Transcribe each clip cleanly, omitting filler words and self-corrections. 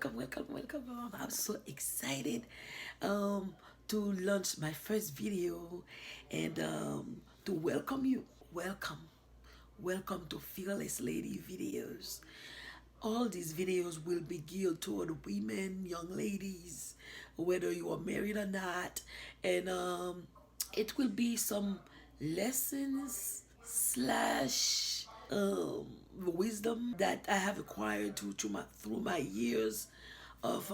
welcome. I'm so excited um, to launch my first video and to welcome you. Welcome. Welcome to Fearless Lady Videos. All these videos will be geared toward women, young ladies, whether you are married or not, and it will be some lessons slash wisdom that I have acquired through my years of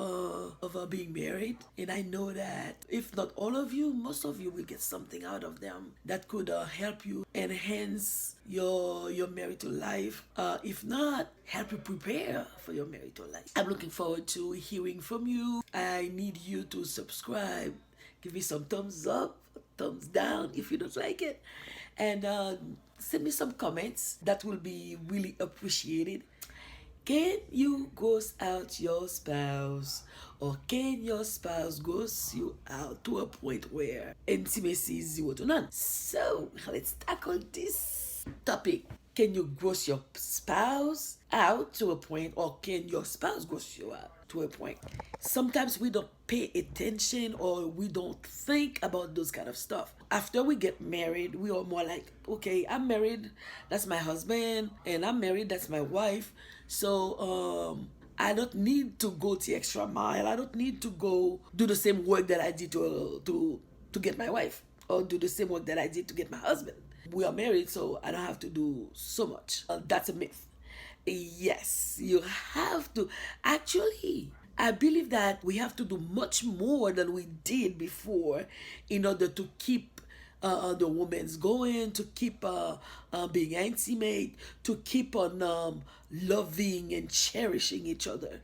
being married, and I know that if not all of you, most of you will get something out of them that could help you enhance your marital life. If not, help you prepare for your marital life. I'm looking forward to hearing from you. I need you to subscribe, give me some thumbs up, thumbs down if you don't like it, and send me some comments. That will be really appreciated. Can you ghost out your spouse, or can your spouse ghost you out to a point where intimacy is 0 to none? So let's tackle this topic. Can you ghost your spouse out to a point, or can your spouse ghost you out to a point? Sometimes we don't pay attention or we don't think about those kind of stuff. After we get married, we are more like, okay, I'm married, that's my husband, and I'm married, that's my wife. So I don't need to go the extra mile. I don't need to go do the same work that I did to get my wife, or do the same work that I did to get my husband. We are married, so I don't have to do so much. That's a myth. Yes, you have to. Actually, I believe that we have to do much more than we did before in order to keep the woman's going, to keep being intimate, to keep on loving and cherishing each other.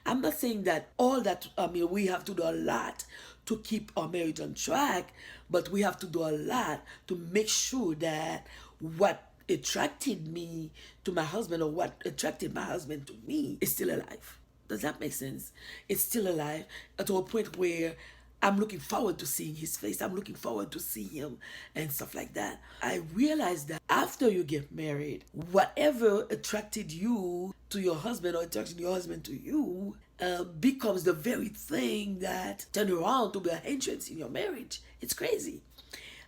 I'm not saying that all that, we have to do a lot to keep our marriage on track, but we have to do a lot to make sure that what attracted me to my husband, or what attracted my husband to me, is still alive. Does that make sense? It's still alive to a point where I'm looking forward to seeing his face. I'm looking forward to see him and stuff like that. I realized that after you get married, whatever attracted you to your husband, or attracted your husband to you, becomes the very thing that turn around to be a hindrance in your marriage. It's crazy.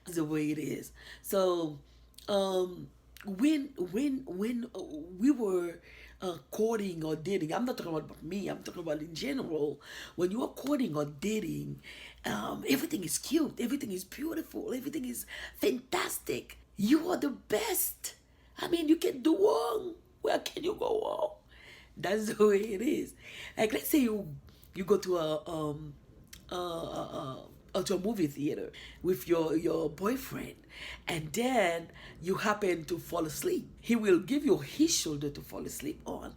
That's the way it is. So, when we were courting or dating, I'm not talking about me, I'm talking about in general. When you are courting or dating, everything is cute, everything is beautiful, everything is fantastic. You are the best. I mean, you can do wrong. Where can you go wrong? That's the way it is. Like, let's say you go to to a movie theater with your boyfriend, and then you happen to fall asleep. He will give you his shoulder to fall asleep on,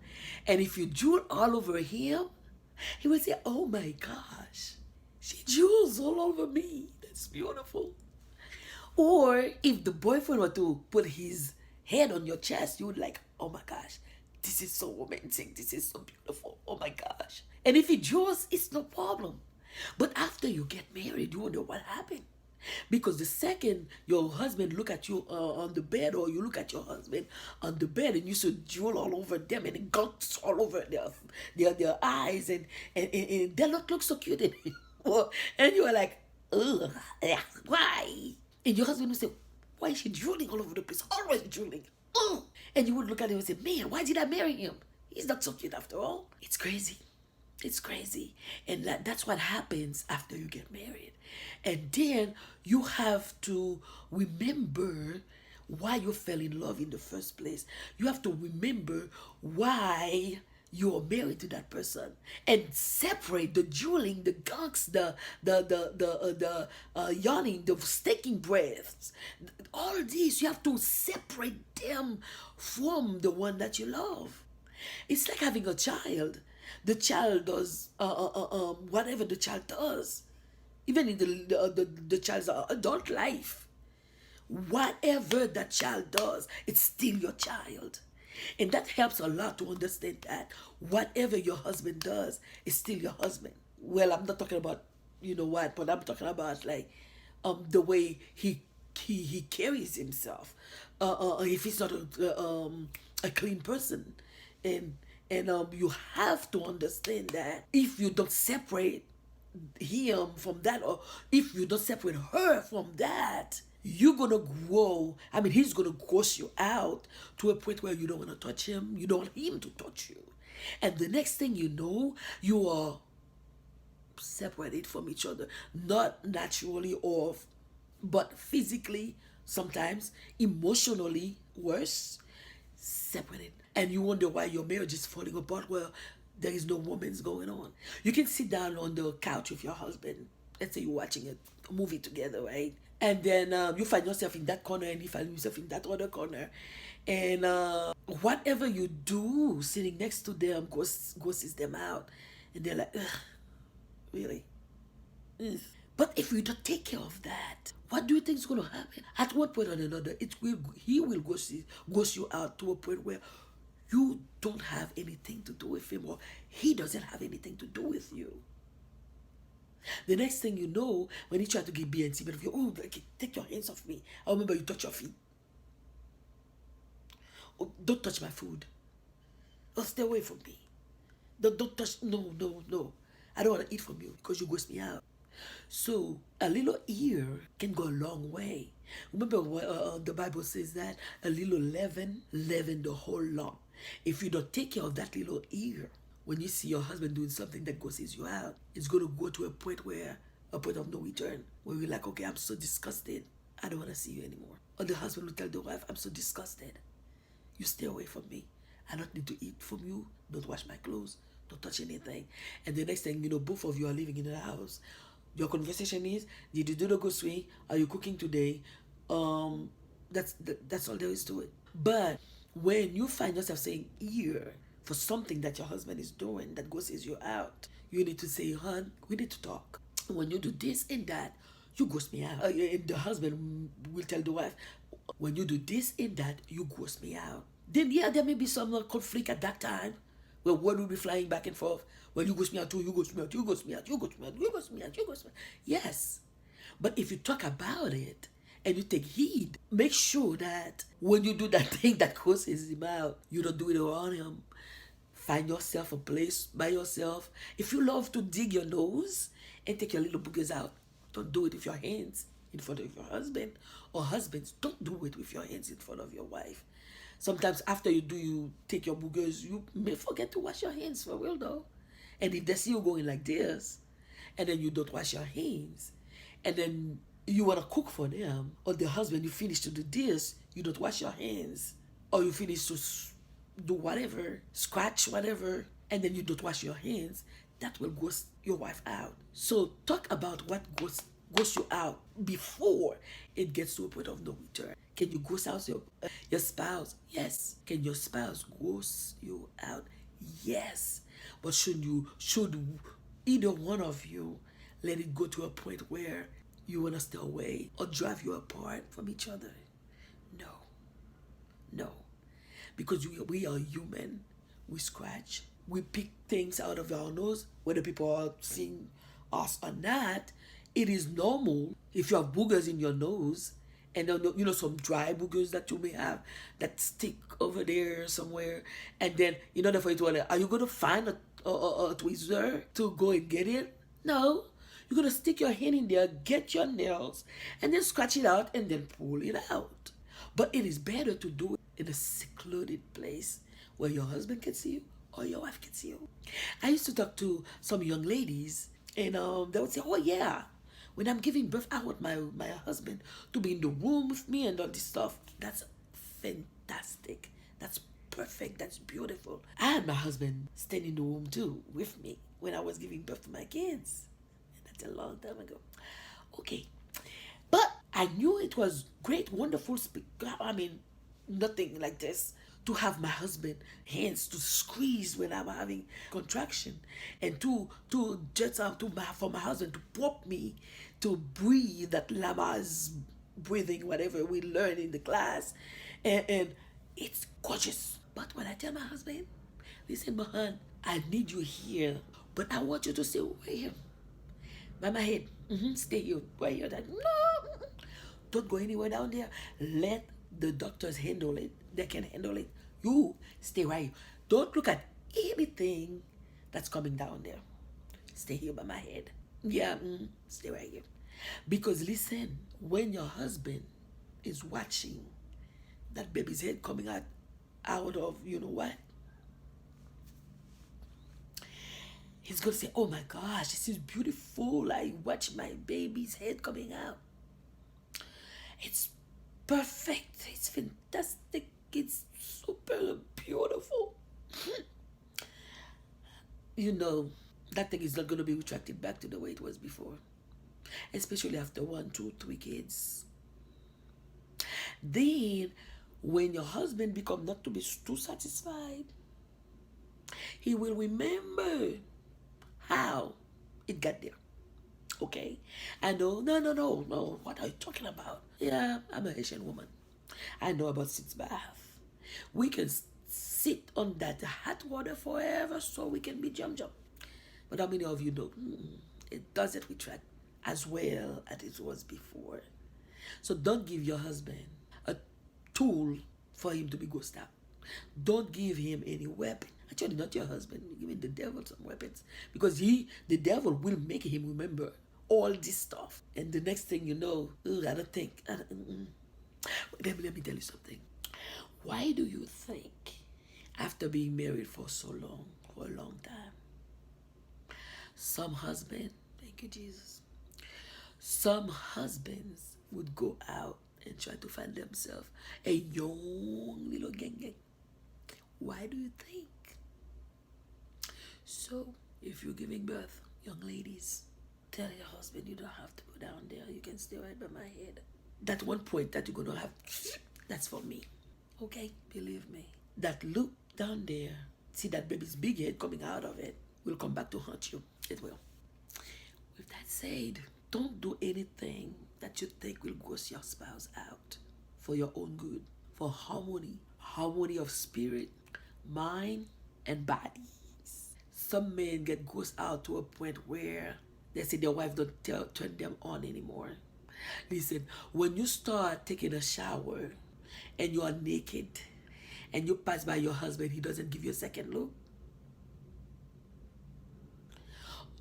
and if you drool all over him, he will say, oh my gosh, she drools all over me, that's beautiful. Or if the boyfriend were to put his head on your chest, you would like, oh my gosh, this is so romantic, this is so beautiful, oh my gosh. And if he draws, it's no problem. But after you get married, you wonder what happened. Because the second your husband look at you on the bed, or you look at your husband on the bed, and you should drool all over them, and gunks all over their eyes, and they don't look so cute anymore. And you are like, ugh, why? And your husband will say, why is she drooling all over the place? Always drooling. Ugh. And you would look at him and say, man, why did I marry him? He's not so cute after all. It's crazy. It's crazy. And that's what happens after you get married. And then you have to remember why you fell in love in the first place. You have to remember why you are married to that person, and separate the drooling, the gunks, the yawning, the stinking breaths. All these, you have to separate them from the one that you love. It's like having a child. The child does whatever the child does, even in the child's adult life. Whatever that child does, it's still your child. And that helps a lot to understand that whatever your husband does is still your husband. Well, I'm not talking about you know what, but I'm talking about like the way he carries himself. If he's not a clean person, and And you have to understand that if you don't separate him from that, or if you don't separate her from that, you're gonna grow. I mean, he's gonna gross you out to a point where you don't want to touch him, you don't want him to touch you. And the next thing you know, you are separated from each other, not naturally or but physically, sometimes emotionally worse, separated. And you wonder why your marriage is falling apart. Well, there is no romance going on. You can sit down on the couch with your husband. Let's say you're watching a movie together, right? And then you find yourself in that corner and he finds himself in that other corner. And whatever you do sitting next to them ghosts them out. And they're like, ugh, really? Ugh. But if you don't take care of that, what do you think is going to happen? At one point or another, he will ghost you out to a point where you don't have anything to do with him, or he doesn't have anything to do with you. The next thing you know, when he tried to get be intimate with you, oh, take your hands off me. I remember you touch your feet. Oh, don't touch my food. Oh, stay away from me. Don't touch. No, no, no. I don't want to eat from you because you ghost me out. So a little ear can go a long way. Remember what the Bible says that a little leaven the whole lump. If you don't take care of that little ear, when you see your husband doing something that grosses you out, it's going to go to a point of no return, where you're like, okay, I'm so disgusted, I don't want to see you anymore. Or the husband will tell the wife, I'm so disgusted, you stay away from me. I don't need to eat from you, don't wash my clothes, don't touch anything. And the next thing you know, both of you are living in the house. Your conversation is, did you do the grocery? Are you cooking today? That's all there is to it. But when you find yourself saying ear for something that your husband is doing that grosses you out, you need to say, hon, we need to talk. When you do this and that, you ghost me out. And the husband will tell the wife, when you do this and that, you ghost me out. Then yeah, there may be some conflict at that time, where word will be flying back and forth. Well, you ghost me out too, you ghost me out, you ghost me out, you ghost me out, you ghost me out, you ghost me out. Yes. But if you talk about it and you take heed, make sure that when you do that thing that grosses him out, you don't do it around him. Find yourself a place by yourself. If you love to dig your nose and take your little boogers out, don't do it with your hands in front of your husband. Or husbands, don't do it with your hands in front of your wife. Sometimes after you take your boogers, you may forget to wash your hands, for real though. And if they see you going like this, and then you don't wash your hands, and then you want to cook for them, or the husband, you finish to do this, you don't wash your hands, or you finish to do whatever, scratch whatever, and then you don't wash your hands, that will ghost your wife out. So talk about what ghosts you out before it gets to a point of no return. Can you ghost out your spouse? Yes. Can your spouse ghost you out? Yes. But should either one of you let it go to a point where you want to stay away or drive you apart from each other? No. No. Because we are human. We scratch. We pick things out of our nose, whether people are seeing us or not. It is normal if you have boogers in your nose, and some dry boogers that you may have that stick over there somewhere, and then in order for you to, are you going to find a tweezer to go and get it? No. You're going to stick your hand in there, get your nails, and then scratch it out and then pull it out. But it is better to do it in a secluded place where your husband can see you or your wife can see you. I used to talk to some young ladies, and they would say, oh yeah, when I'm giving birth, I want my husband to be in the room with me and all this stuff. That's fantastic. That's perfect. That's beautiful. I had my husband stand in the room too with me when I was giving birth to my kids. And that's a long time ago. Okay. But I knew it was great, wonderful, nothing like this, to have my husband hands to squeeze when I'm having contraction, and to just for my husband to pop me, to breathe that Lama's breathing, whatever we learn in the class, and it's gorgeous. But when I tell my husband, listen, Mahan, I need you here, but I want you to stay right here by my head. Stay here, right here. That no, don't go anywhere down there. Let the doctors handle it. They can handle it. You stay right here. Don't look at anything that's coming down there. Stay here by my head. Yeah, stay right here. Because listen, when your husband is watching that baby's head coming out of you know what, he's gonna say, oh my gosh, this is beautiful. I watch my baby's head coming out. It's perfect. It's fantastic. It's super beautiful. You know, that thing is not gonna be retracted back to the way it was before. Especially after 1, 2, 3 kids. Then when your husband become not to be too satisfied, he will remember how it got there. Okay? I know, no. What are you talking about? Yeah, I'm a Haitian woman. I know about sitz bath. We can sit on that hot water forever so we can be jump. But how many of you know it doesn't retract as well as it was before? So don't give your husband a tool for him to be ghosted out. Don't give him any weapon. Actually, not your husband. You're giving the devil some weapons. Because the devil will make him remember all this stuff. And the next thing you know, I don't think. Let me tell you something. Why do you think after being married for so long, for a long time, some husband, thank you Jesus, some husbands would go out and try to find themselves a young little gang? Why do you think? So, if you're giving birth, young ladies, tell your husband you don't have to go down there. You can stay right by my head. That one point that you're going to have, that's for me. Okay? Believe me. That look down there, see that baby's big head coming out of it, will come back to haunt you. It will. With that said, don't do anything that you think will gross your spouse out for your own good, for harmony of spirit, mind, and body. Some men get grossed out to a point where they say their wife don't turn them on anymore. Listen, when you start taking a shower and you are naked and you pass by your husband, he doesn't give you a second look.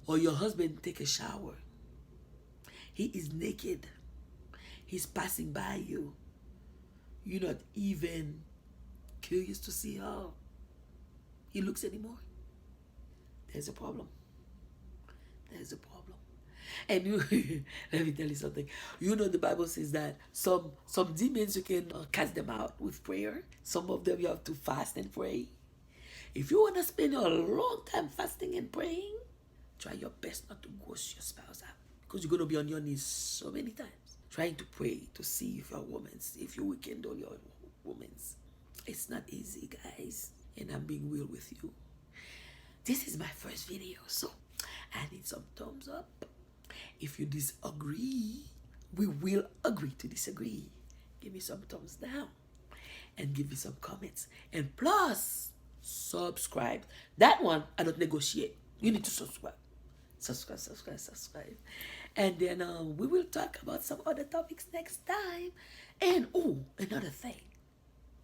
Or your husband take a shower, he is naked, he's passing by you, you're not even curious to see how he looks anymore. There's a problem. There's a problem. And you, let me tell you something. You know the Bible says that some demons you can cast them out with prayer. Some of them you have to fast and pray. If you want to spend a long time fasting and praying, try your best not to ghost your spouse out. Because you're going to be on your knees so many times. Trying to pray to see if your woman's, if you rekindle your woman's. It's not easy, guys. And I'm being real with you. This is my first video, so I need some thumbs up. If you disagree, we will agree to disagree. Give me some thumbs down and give me some comments. And plus, subscribe. That one, I don't negotiate. You need to subscribe. Subscribe. And then we will talk about some other topics next time. And, another thing.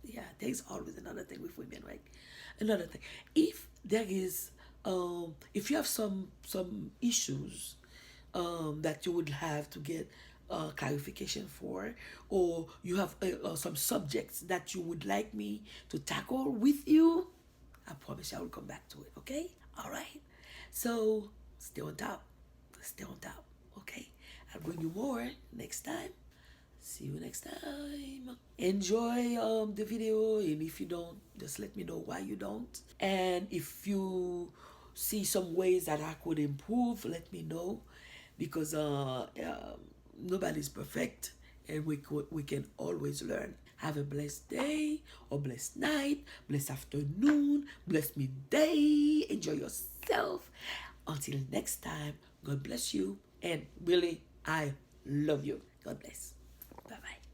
Yeah, there's always another thing with women, right? Another thing. If there is, if you have some issues that you would have to get clarification for, or you have some subjects that you would like me to tackle with you, I promise you I will come back to it, okay? All right? So, stay on top. Stay on top, okay? I'll bring you more next time. See you next time. Enjoy the video, and if you don't, just let me know why you don't. And if you see some ways that I could improve, let me know, because nobody's perfect, and we can always learn. Have a blessed day, or blessed night, blessed afternoon, blessed midday. Enjoy yourself. Until next time, God bless you, and really, I love you. God bless. Bye-bye.